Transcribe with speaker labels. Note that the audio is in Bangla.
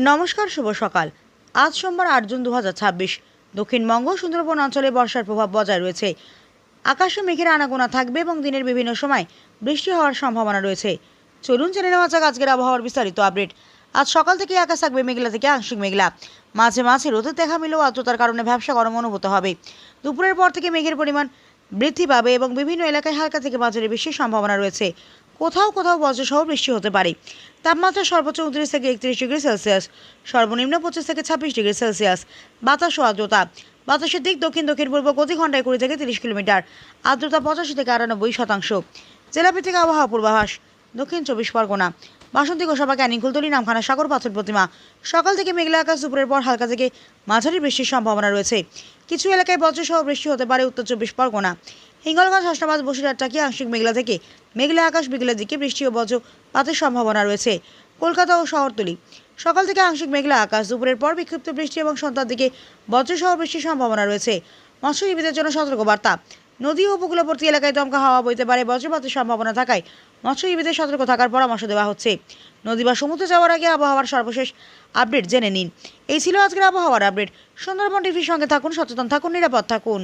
Speaker 1: নমস্কার, শুভ সকাল। আজ সোমবার ৮ জুন ২০২৬। দক্ষিণবঙ্গ সুন্দরবন অঞ্চলে বর্ষার প্রভাব বজায় রয়েছে। আকাশে মেঘের আনাগোনা থাকবে এবং দিনের বিভিন্ন সময় বৃষ্টি হওয়ার সম্ভাবনা রয়েছে। চলুন জেনে নেওয়া যাক আজকের আবহাওয়ার বিস্তারিত আপডেট। আজ সকাল থেকে আকাশ থাকবে মেঘলা থেকে আংশিক মেঘলা, মাঝে মাঝে রোদের দেখা মিলেও আর্দ্রতার কারণে ভ্যাপসা গরম অনুভূত হবে। দুপুরের পর থেকে মেঘের পরিমাণ বৃদ্ধি পাবে এবং বিভিন্ন এলাকায় হালকা থেকে মাঝারি বৃষ্টির সম্ভাবনা রয়েছে। কোথাও কোথাও বজ্রসহ বৃষ্টি হতে পারে। তাপমাত্রা সর্বোচ্চ 29 থেকে 31 ডিগ্রি সেলসিয়াস, সর্বনিম্ন 25 থেকে 26 ডিগ্রি সেলসিয়াস। বাতাস ও আর্দ্রতা। বাতাসের দিক দক্ষিণ দক্ষিণ পূর্ব গতি ঘন্টায় 20 থেকে 30 কিলোমিটার। আর্দ্রতা 85 থেকে 98%। জেলাভিত্তিক আবহাওয়া পূর্বাভাস। দক্ষিণ 24 পরগনা। বাসন্তী গোসাবা, ক্যানিং, কুলতলি, নামখানা, সাগর, পাথর প্রতিমা। সকাল থেকে মেঘলা আকাশ, দুপুরের পর হালকা থেকে মাঝারি বৃষ্টির সম্ভাবনা রয়েছে। কিছু এলাকায় বজ্রসহ বৃষ্টি হতে পারে। উত্তর 24 পরগনা। হিঙ্গলগঞ্জ, হাসনাবাদ, বসিরহাট, টাকি আংশিক মেঘলা থেকে মেঘলা আকাশ, বিকেলের দিকে বৃষ্টি ও বজ্রপাতের সম্ভাবনা রয়েছে। কলকাতা ও শহরতলি। সকাল থেকে আংশিক মেঘলা আকাশ, দুপুরের পর বিক্ষিপ্ত বৃষ্টি এবং সন্ধ্যার দিকে বজ্রসহ বৃষ্টির সম্ভাবনা রয়েছে। মৎস্যজীবীদের জন্য সতর্কবার্তা। নদী ও উপকূলবর্তী এলাকায় দমকা হাওয়া বইতে পারে। বজ্রপাতের সম্ভাবনা থাকায় মৎস্যজীবীদের সতর্ক থাকার পরামর্শ দেওয়া হচ্ছে। নদী বা সমুদ্রে যাওয়ার আগে আবহাওয়ার সর্বশেষ আপডেট জেনে নিন। এই ছিল আজকের আবহাওয়ার আপডেট। সুন্দরবন টিভির সঙ্গে থাকুন, সচেতন থাকুন, নিরাপদ থাকুন।